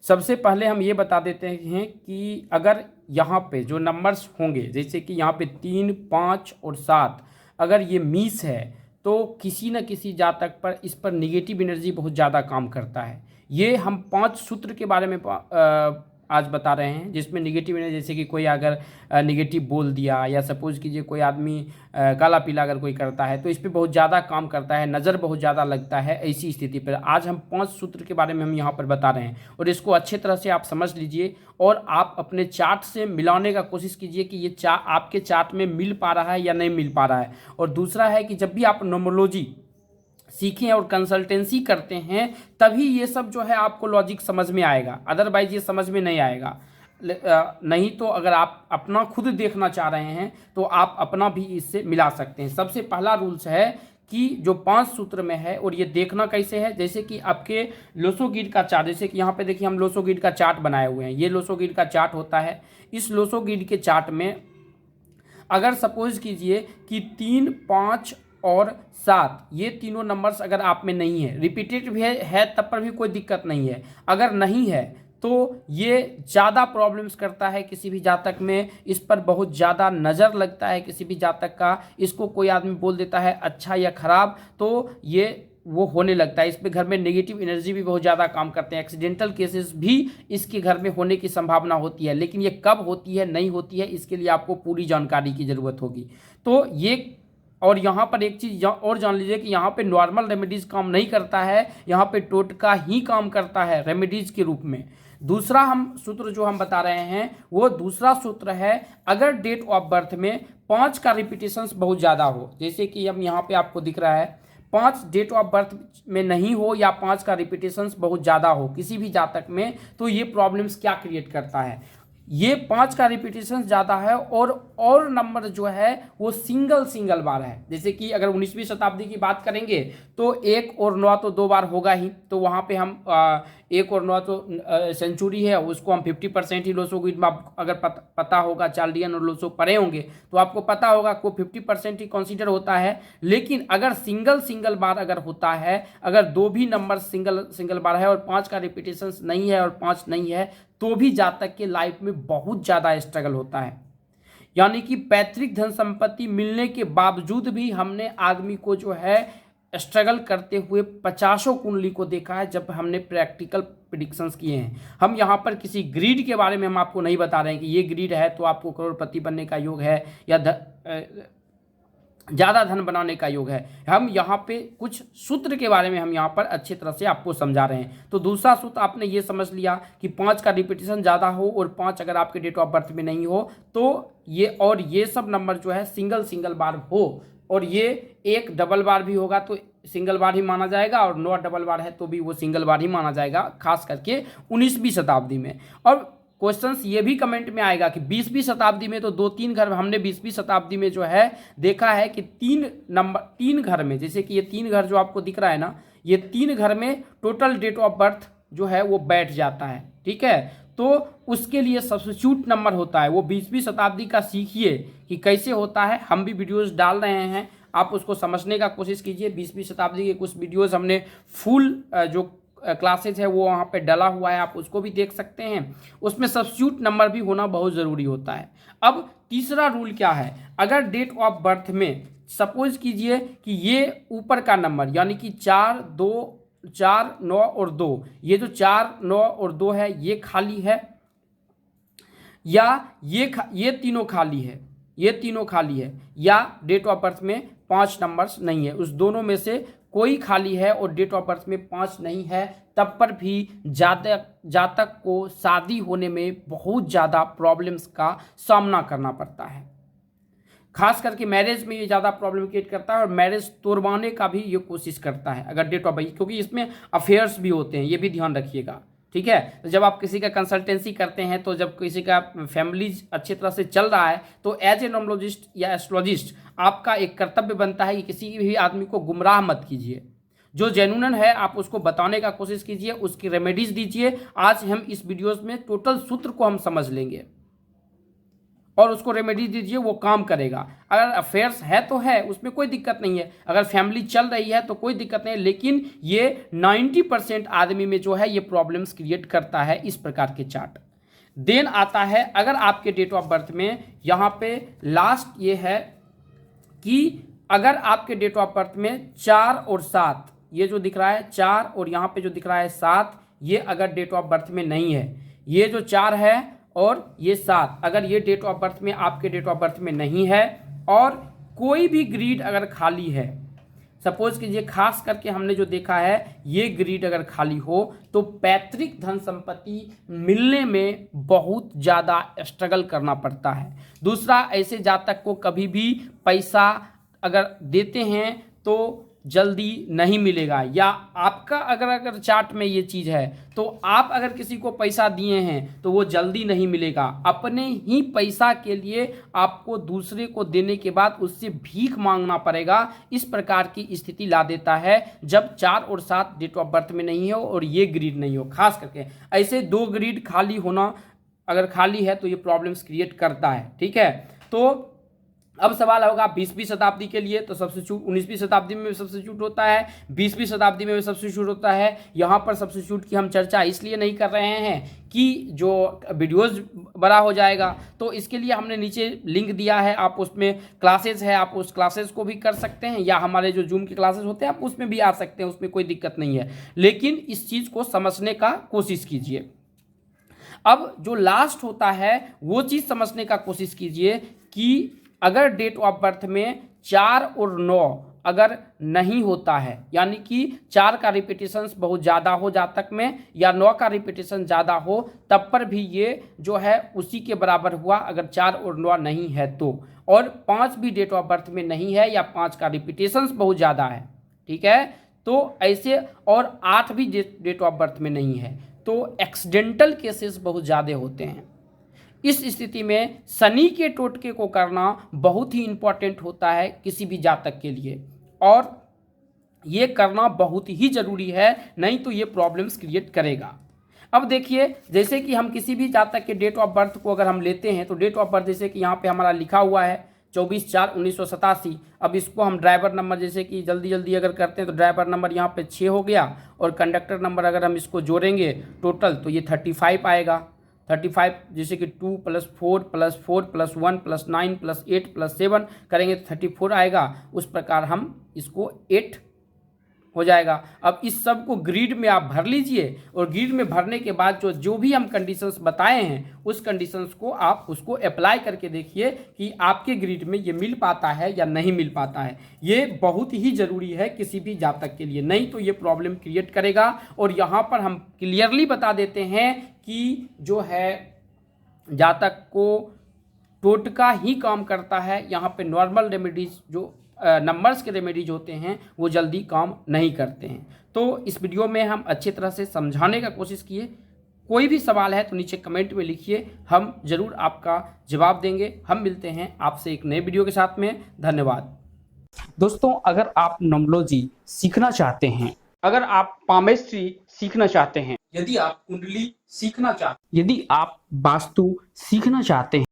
सबसे पहले हम ये बता देते हैं कि अगर यहाँ पे जो नंबर्स होंगे, जैसे कि यहाँ पे 3, 5 और 7, अगर ये मिस है तो किसी न किसी जातक पर इस पर निगेटिव एनर्जी बहुत ज़्यादा काम करता है। ये हम 5 सूत्र के बारे में आज बता रहे हैं, जिसमें निगेटिव एनर्जी, जैसे कि कोई अगर निगेटिव बोल दिया, या सपोज कीजिए कोई आदमी काला पीला अगर कोई करता है तो इस पर बहुत ज़्यादा काम करता है, नज़र बहुत ज़्यादा लगता है। ऐसी स्थिति पर आज हम 5 सूत्र के बारे में हम यहाँ पर बता रहे हैं, और इसको अच्छे तरह से आप समझ लीजिए और आप अपने चार्ट से मिलाने का कोशिश कीजिए कि ये आपके चार्ट में मिल पा रहा है या नहीं मिल पा रहा है। और दूसरा है कि जब भी आप न्यूमरोलॉजी सीखें और कंसल्टेंसी करते हैं तभी ये सब जो है आपको लॉजिक समझ में आएगा, अदरवाइज ये समझ में नहीं आएगा। नहीं तो अगर आप अपना खुद देखना चाह रहे हैं तो आप अपना भी इससे मिला सकते हैं। सबसे पहला रूल्स है कि जो 5 सूत्र में है, और ये देखना कैसे है, जैसे कि आपके लोसो गिड का चार्ट, जैसे कि यहाँ पे देखिए हम लोसो गिड का चार्ट बनाए हुए हैं, ये लोसो गिड का चार्ट होता है। इस लोसो गिड के चार्ट में अगर सपोज कीजिए कि 3, 5 और 7 ये तीनों नंबर्स अगर आप में नहीं है, रिपीटेड भी है तब पर भी कोई दिक्कत नहीं है। अगर नहीं है तो ये ज़्यादा प्रॉब्लम्स करता है किसी भी जातक में, इस पर बहुत ज़्यादा नज़र लगता है किसी भी जातक का। इसको कोई आदमी बोल देता है अच्छा या ख़राब, तो ये वो होने लगता है। इस पे घर में नेगेटिव एनर्जी भी बहुत ज़्यादा काम करते हैं। एक्सीडेंटल केसेस भी इसके घर में होने की संभावना होती है, लेकिन ये कब होती है नहीं होती है इसके लिए आपको पूरी जानकारी की ज़रूरत होगी। तो ये, और यहाँ पर एक चीज़ और जान लीजिए कि यहाँ पे नॉर्मल रेमेडीज़ काम नहीं करता है, यहाँ पे टोटका ही काम करता है रेमेडीज़ के रूप में। दूसरा हम सूत्र जो हम बता रहे हैं वो दूसरा सूत्र है, अगर डेट ऑफ बर्थ में 5 का रिपीटेशंस बहुत ज़्यादा हो, जैसे कि हम यहाँ पे आपको दिख रहा है 5 डेट ऑफ बर्थ में नहीं हो या 5 का रिपीटेशंस बहुत ज़्यादा हो किसी भी जातक में, तो ये प्रॉब्लम्स क्या क्रिएट करता है। ये 5 का रिपीटेशन ज़्यादा है और नंबर जो है वो सिंगल बार है। जैसे कि अगर 19वीं शताब्दी की बात करेंगे तो 1 और 9 तो 2 बार होगा ही, तो वहाँ पे हम 1 और 9 तो सेंचुरी है, उसको हम 50% ही लोसो गिड में, अगर पता होगा चार्लियन और लोसो पढ़े होंगे तो आपको पता होगा को 50% ही कंसीडर होता है। लेकिन अगर सिंगल बार अगर होता है, अगर 2 भी नंबर सिंगल बार है और 5 का रिपीटेशन नहीं है और 5 नहीं है, तो भी जातक के लाइफ में बहुत ज़्यादा स्ट्रगल होता है। यानी कि पैतृक धन संपत्ति मिलने के बावजूद भी हमने आदमी को जो है स्ट्रगल करते हुए 50 कुंडली को देखा है जब हमने प्रैक्टिकल प्रिडिक्शंस किए हैं। हम यहाँ पर किसी ग्रीड के बारे में हम आपको नहीं बता रहे हैं कि ये ग्रीड है तो आपको करोड़पति बनने का योग है या ज़्यादा धन बनाने का योग है। हम यहाँ पे कुछ सूत्र के बारे में हम यहाँ पर अच्छी तरह से आपको समझा रहे हैं। तो दूसरा सूत्र आपने ये समझ लिया कि 5 का रिपीटेशन ज़्यादा हो और 5 अगर आपके डेट ऑफ बर्थ में नहीं हो तो ये सब नंबर जो है सिंगल बार हो, और ये एक डबल बार भी होगा तो सिंगल बार ही माना जाएगा, और 9 डबल बार है तो भी वो सिंगल बार ही माना जाएगा, खास करके 19वीं शताब्दी में। और क्वेश्चंस ये भी कमेंट में आएगा कि 20वीं शताब्दी में तो 2-3 घर, हमने 20वीं शताब्दी में जो है देखा है कि 3 घर में, जैसे कि ये 3 घर जो आपको दिख रहा है ना, ये 3 घर में टोटल डेट ऑफ बर्थ जो है वो बैठ जाता है। ठीक है, तो उसके लिए सब्स्टिट्यूट नंबर होता है, वो 20वीं शताब्दी का सीखिए कि कैसे होता है। हम भी वीडियोज़ डाल रहे हैं, आप उसको समझने का कोशिश कीजिए। 20वीं शताब्दी के कुछ वीडियोज़ हमने फुल जो क्लासेज है वो वहाँ पे डला हुआ है, आप उसको भी देख सकते हैं। उसमें सब्स्टिट्यूट नंबर भी होना बहुत ज़रूरी होता है। अब तीसरा रूल क्या है, अगर डेट ऑफ बर्थ में सपोज कीजिए कि ये ऊपर का नंबर यानी कि 4, 9 और 2, ये जो 4, 9 और 2 है ये खाली है, या ये तीनों खाली है, ये तीनों खाली है, या डेट ऑफ बर्थ में 5 नंबर्स नहीं है, उस दोनों में से कोई खाली है और डेट ऑफ बर्थ में 5 नहीं है, तब पर भी जातक को शादी होने में बहुत ज़्यादा प्रॉब्लम्स का सामना करना पड़ता है। खास करके मैरिज में ये ज़्यादा प्रॉब्लम क्रिएट करता है और मैरिज तोड़वाने का भी ये कोशिश करता है अगर डेट ऑफ बर्थ, क्योंकि इसमें अफेयर्स भी होते हैं, ये भी ध्यान रखिएगा। ठीक है, तो जब आप किसी का कंसल्टेंसी करते हैं, तो जब किसी का फैमिली अच्छी तरह से चल रहा है, तो एज ए न्यूमरोलॉजिस्ट या एस्ट्रोलॉजिस्ट आपका एक कर्तव्य बनता है कि किसी भी आदमी को गुमराह मत कीजिए। जो जेन्युइन है आप उसको बताने का कोशिश कीजिए, उसकी रेमेडीज दीजिए। आज हम इस वीडियोस में टोटल सूत्र को हम समझ लेंगे। और उसको रेमेडी दीजिए, वो काम करेगा। अगर अफेयर्स है तो है, उसमें कोई दिक्कत नहीं है, अगर फैमिली चल रही है तो कोई दिक्कत नहीं है, लेकिन ये 90% आदमी में जो है ये प्रॉब्लम्स क्रिएट करता है इस प्रकार के चार्ट। देन आता है अगर आपके डेट ऑफ बर्थ में यहाँ पे लास्ट ये है कि अगर आपके डेट ऑफ बर्थ में 4 और 7, ये जो दिख रहा है 4 और यहाँ पे जो दिख रहा है 7, ये अगर डेट ऑफ बर्थ में नहीं है, ये जो 4 है और ये 7 अगर ये डेट ऑफ बर्थ में आपके डेट ऑफ बर्थ में नहीं है, और कोई भी ग्रीड अगर खाली है, सपोज कीजिए खास करके हमने जो देखा है ये ग्रीड अगर खाली हो तो पैतृक धन संपत्ति मिलने में बहुत ज़्यादा स्ट्रगल करना पड़ता है। दूसरा, ऐसे जातक को कभी भी पैसा अगर देते हैं तो जल्दी नहीं मिलेगा, या आपका अगर चार्ट में ये चीज़ है तो आप अगर किसी को पैसा दिए हैं तो वो जल्दी नहीं मिलेगा। अपने ही पैसा के लिए आपको दूसरे को देने के बाद उससे भीख मांगना पड़ेगा, इस प्रकार की स्थिति ला देता है जब 4 और 7 डेट ऑफ बर्थ में नहीं हो और ये ग्रीड नहीं हो। खास करके ऐसे 2 ग्रीड खाली होना, अगर खाली है तो ये प्रॉब्लम्स क्रिएट करता है। ठीक है, तो अब सवाल होगा 20वीं शताब्दी के लिए तो सब्स्टिट्यूट 19वीं शताब्दी में भी सब्स्टिट्यूट होता है, 20वीं शताब्दी में भी सब्स्टिट्यूट होता है। यहाँ पर सब्स्टिट्यूट की हम चर्चा इसलिए नहीं कर रहे हैं कि जो वीडियोस बड़ा हो जाएगा, तो इसके लिए हमने नीचे लिंक दिया है, आप उसमें क्लासेस है, आप उस क्लासेस को भी कर सकते हैं, या हमारे जो जूम के क्लासेस होते हैं आप उसमें भी आ सकते हैं, उसमें कोई दिक्कत नहीं है। लेकिन इस चीज़ को समझने का कोशिश कीजिए। अब जो लास्ट होता है वो चीज़ समझने का कोशिश कीजिए कि अगर डेट ऑफ बर्थ में 4 और 9 अगर नहीं होता है, यानी कि 4 का रिपीटेशंस बहुत ज़्यादा हो जातक में या 9 का रिपीटेशन ज़्यादा हो, तब पर भी ये जो है उसी के बराबर हुआ अगर 4 और 9 नहीं है तो, और 5 भी डेट ऑफ बर्थ में नहीं है या 5 का रिपीटेशंस बहुत ज़्यादा है, ठीक है, तो ऐसे, और 8 भी डेट ऑफ बर्थ में नहीं है, तो एक्सीडेंटल केसेस बहुत ज़्यादा होते हैं। इस स्थिति में शनि के टोटके को करना बहुत ही इम्पोर्टेंट होता है किसी भी जातक के लिए, और ये करना बहुत ही ज़रूरी है, नहीं तो ये प्रॉब्लम्स क्रिएट करेगा। अब देखिए, जैसे कि हम किसी भी जातक के डेट ऑफ बर्थ को अगर हम लेते हैं तो डेट ऑफ बर्थ जैसे कि यहाँ पे हमारा लिखा हुआ है 24/4/1987। अब इसको हम ड्राइवर नंबर जैसे कि जल्दी अगर करते हैं तो ड्राइवर नंबर यहाँ पे 6 हो गया, और कंडक्टर नंबर अगर हम इसको जोड़ेंगे टोटल तो ये 35 आएगा। 35 जैसे कि 2 + 4 + 4 + 1 + 9 + 8 + 7 करेंगे तो 34 आएगा। उस प्रकार हम इसको 8 हो जाएगा। अब इस सब को ग्रिड में आप भर लीजिए, और ग्रिड में भरने के बाद जो भी हम कंडीशंस बताए हैं उस कंडीशंस को आप उसको अप्लाई करके देखिए कि आपके ग्रिड में ये मिल पाता है या नहीं मिल पाता है। ये बहुत ही ज़रूरी है किसी भी जातक के लिए, नहीं तो ये प्रॉब्लम क्रिएट करेगा। और यहाँ पर हम क्लियरली बता देते हैं कि जो है जातक को टोटका ही काम करता है, यहाँ पे नॉर्मल रेमेडीज जो नंबर्स के रेमेडीज होते हैं वो जल्दी काम नहीं करते हैं। तो इस वीडियो में हम अच्छी तरह से समझाने का कोशिश किए। कोई भी सवाल है तो नीचे कमेंट में लिखिए, हम ज़रूर आपका जवाब देंगे। हम मिलते हैं आपसे एक नए वीडियो के साथ में। धन्यवाद दोस्तों। अगर आप न्यूमरोलॉजी सीखना चाहते हैं, अगर आप पामेस्ट्री सीखना चाहते हैं, यदि आप कुंडली सीखना चाहते हैं, यदि आप वास्तु सीखना चाहते हैं,